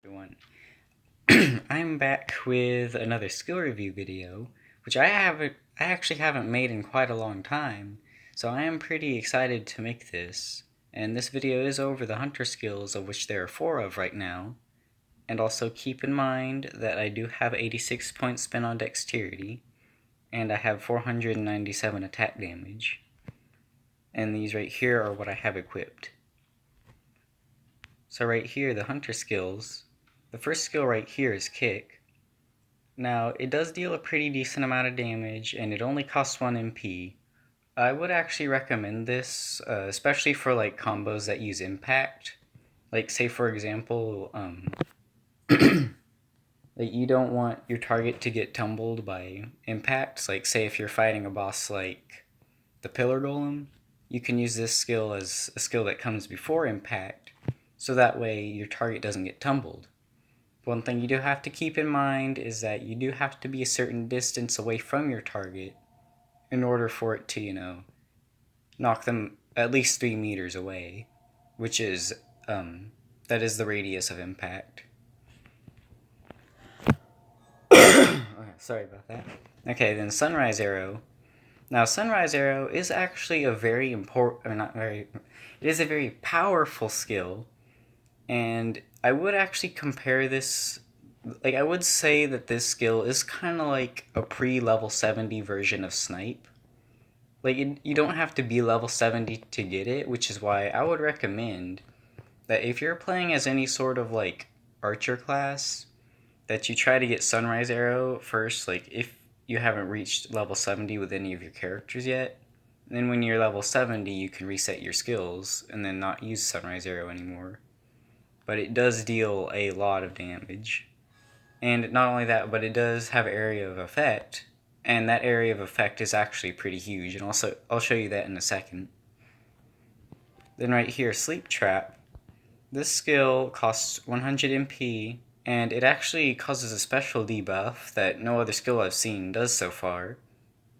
Everyone. I'm back with another skill review video, which I actually haven't made in quite a long time, so I am pretty excited to make this. And this video is over the hunter skills, of which there are 4 of right now. And also keep in mind that I do have 86 points spent on dexterity, and I have 497 attack damage. And these right here are what I have equipped. So right here, the hunter skills, the first skill right here is kick. Now, it does deal a pretty decent amount of damage, and it only costs 1 MP. I would actually recommend this, especially for like combos that use impact. Like, say for example, that you don't want your target to get tumbled by impacts. Like, say if you're fighting a boss like the Pillar Golem, you can use this skill as a skill that comes before impact, so that way your target doesn't get tumbled. One thing you do have to keep in mind is that you do have to be a certain distance away from your target in order for it to, knock them at least 3 meters away, which is, that is the radius of impact. Okay, sorry about that. Okay, then Sunrise Arrow. Now, Sunrise Arrow is actually a very important, or not very, it is a very powerful skill, and I would actually compare this, like, I would say that this skill is kind of like a pre-level 70 version of Snipe. Like, you don't have to be level 70 to get it, which is why I would recommend that if you're playing as any sort of, like, archer class, that you try to get Sunrise Arrow first, like, if you haven't reached level 70 with any of your characters yet. And then when you're level 70, you can reset your skills and then not use Sunrise Arrow anymore. But it does deal a lot of damage. And not only that, but it does have area of effect, and that area of effect is actually pretty huge, and also I'll show you that in a second. Then right here, Sleep Trap. This skill costs 100 MP, and it actually causes a special debuff that no other skill I've seen does so far.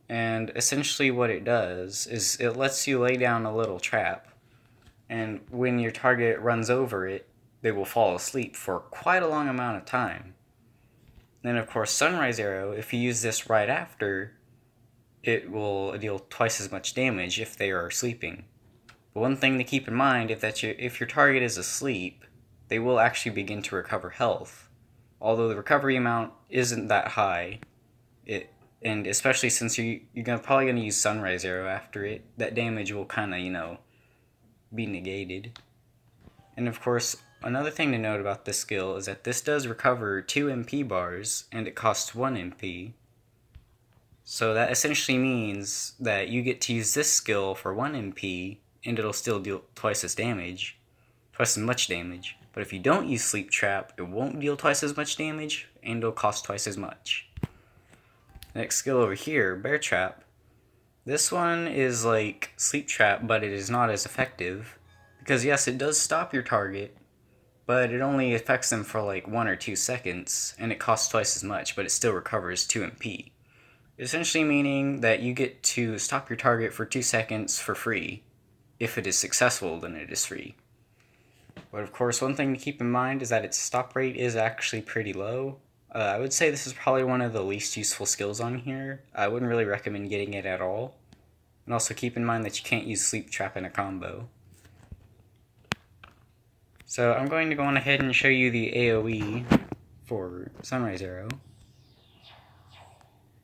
And essentially what it does is it lets you lay down a little trap, and when your target runs over it, they will fall asleep for quite a long amount of time. Then, of course, Sunrise Arrow, if you use this right after, it will deal twice as much damage if they are sleeping. But one thing to keep in mind is that if your target is asleep, they will actually begin to recover health. Although the recovery amount isn't that high, and especially since you're probably going to use Sunrise Arrow after it, that damage will kind of, be negated. And of course, another thing to note about this skill is that this does recover 2 MP bars, and it costs 1 MP. So that essentially means that you get to use this skill for 1 MP, and it'll still deal twice as much damage. But if you don't use Sleep Trap, it won't deal twice as much damage, and it'll cost twice as much. Next skill over here, Bear Trap. This one is like Sleep Trap, but it is not as effective. Because yes, it does stop your target, but it only affects them for like 1 or 2 seconds, and it costs twice as much, but it still recovers 2 MP. Essentially meaning that you get to stop your target for 2 seconds for free. If it is successful, then it is free. But of course, one thing to keep in mind is that its stop rate is actually pretty low. I would say this is probably one of the least useful skills on here. I wouldn't really recommend getting it at all. And also keep in mind that you can't use Sleep Trap in a combo. So I'm going to go on ahead and show you the AoE for Sunrise Arrow.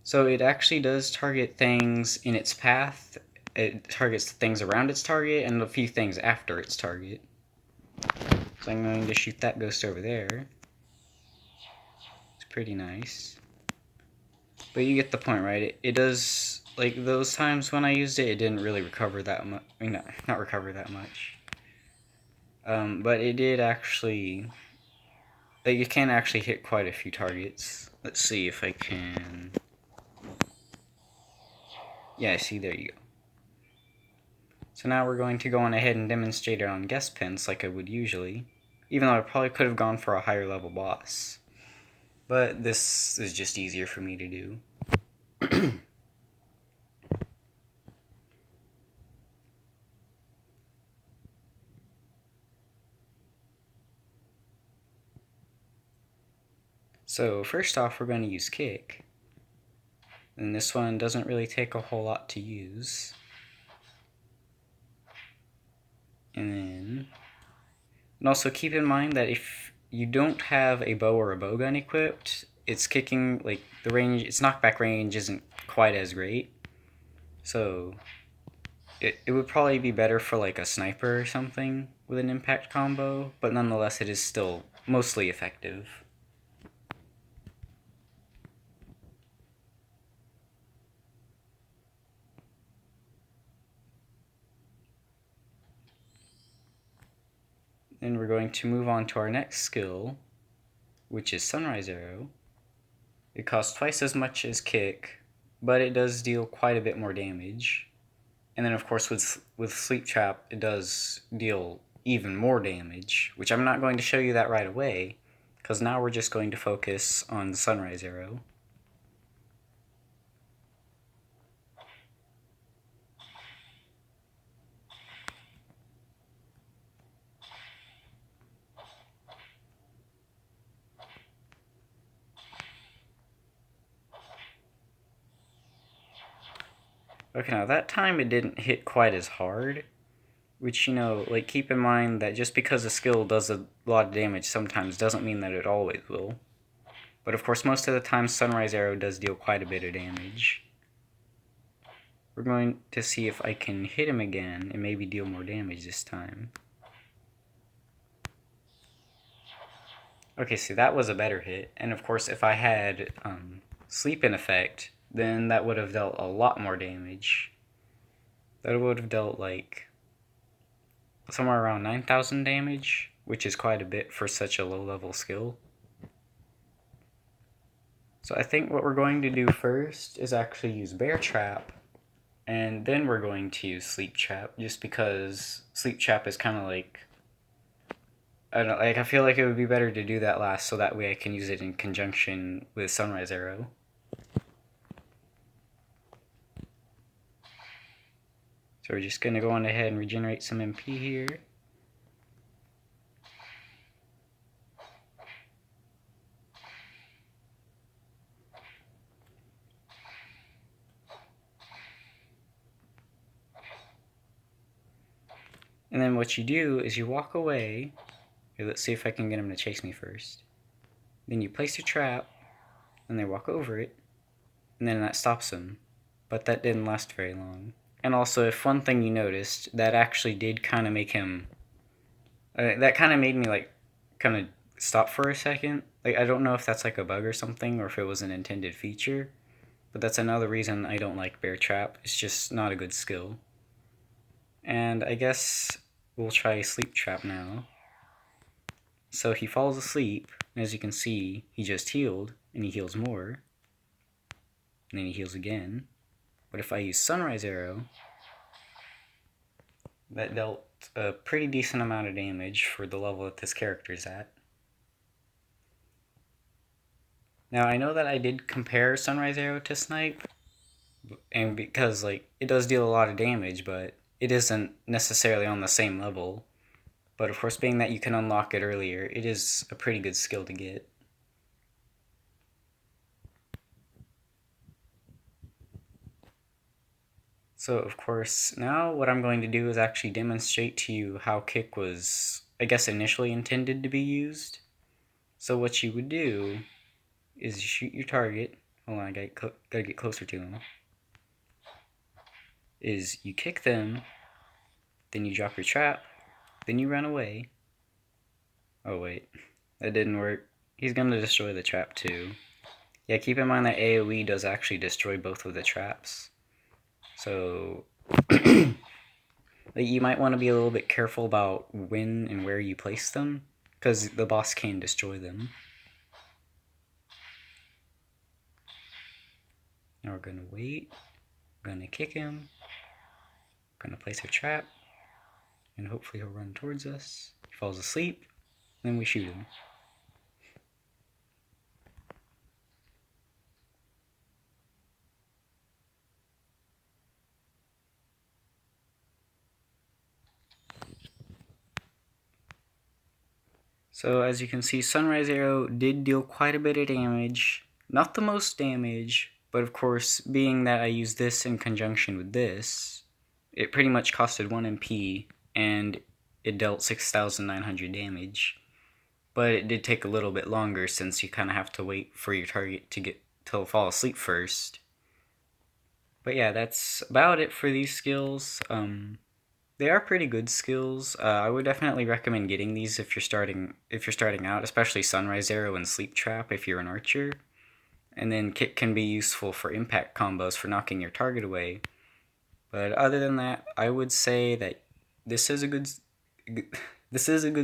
So it actually does target things in its path. It targets things around its target and a few things after its target. So I'm going to shoot that ghost over there. It's pretty nice. But you get the point, right? It does, like, those times when I used it, it didn't really recover that much. I mean, not recover that much. But it did actually, like, you can actually hit quite a few targets. Let's see if I can. Yeah, see, there you go. So now we're going to go on ahead and demonstrate it on guest pins like I would usually, even though I probably could have gone for a higher level boss. But this is just easier for me to do. So first off, we're going to use kick. And this one doesn't really take a whole lot to use. And also keep in mind that if you don't have a bow or a bowgun equipped, its kicking, like the range, its knockback range isn't quite as great. So it would probably be better for like a sniper or something with an impact combo, but nonetheless it is still mostly effective. Then we're going to move on to our next skill, which is Sunrise Arrow. It costs twice as much as kick, but it does deal quite a bit more damage. And then of course with Sleep Trap, it does deal even more damage, which I'm not going to show you that right away, because now we're just going to focus on the Sunrise Arrow. Okay, now that time it didn't hit quite as hard, which, you know, like keep in mind that just because a skill does a lot of damage sometimes doesn't mean that it always will. But of course, most of the time Sunrise Arrow does deal quite a bit of damage. We're going to see if I can hit him again and maybe deal more damage this time. Okay, so that was a better hit, and of course if I had Sleep in effect, then that would have dealt a lot more damage. That would have dealt like somewhere around 9,000 damage, which is quite a bit for such a low level skill. So I think what we're going to do first is actually use Bear Trap, and then we're going to use Sleep Trap, just because Sleep Trap is kind of like, I don't know, like I feel like it would be better to do that last, so that way I can use it in conjunction with Sunrise Arrow. So we're just going to go on ahead and regenerate some MP here. And then what you do is you walk away. Here, let's see if I can get him to chase me first. Then you place your trap, and they walk over it, and then that stops him. But that didn't last very long. And also, if one thing you noticed, that actually did kind of make him... that kind of made me, like, kind of stop for a second. Like, I don't know if that's like a bug or something, or if it was an intended feature. But that's another reason I don't like Bear Trap. It's just not a good skill. And I guess we'll try Sleep Trap now. So he falls asleep, and as you can see, he just healed, and he heals more. And then he heals again. But if I use Sunrise Arrow, that dealt a pretty decent amount of damage for the level that this character's at. Now, I know that I did compare Sunrise Arrow to Snipe, and because, like, it does deal a lot of damage, but it isn't necessarily on the same level. But of course, being that you can unlock it earlier, it is a pretty good skill to get. So of course, now what I'm going to do is actually demonstrate to you how kick was, I guess, initially intended to be used. So what you would do is you shoot your target. Hold on, I gotta get closer to them. Is you kick them, then you drop your trap, then you run away. Oh wait, that didn't work. He's gonna destroy the trap too. Yeah, keep in mind that AoE does actually destroy both of the traps. So you might want to be a little bit careful about when and where you place them, because the boss can destroy them. Now we're going to wait, we're going to kick him, we're going to place our trap, and hopefully he'll run towards us. He falls asleep, then we shoot him. So as you can see, Sunrise Arrow did deal quite a bit of damage. Not the most damage, but of course, being that I used this in conjunction with this, it pretty much costed 1 MP, and it dealt 6,900 damage. But it did take a little bit longer since you kind of have to wait for your target to fall asleep first. But yeah, that's about it for these skills. They are pretty good skills. I would definitely recommend getting these if you're starting out, especially Sunrise Arrow and Sleep Trap if you're an archer. And then Kick can be useful for impact combos for knocking your target away. But other than that, I would say that this is a good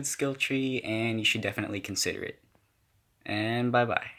skill tree, and you should definitely consider it. And bye bye.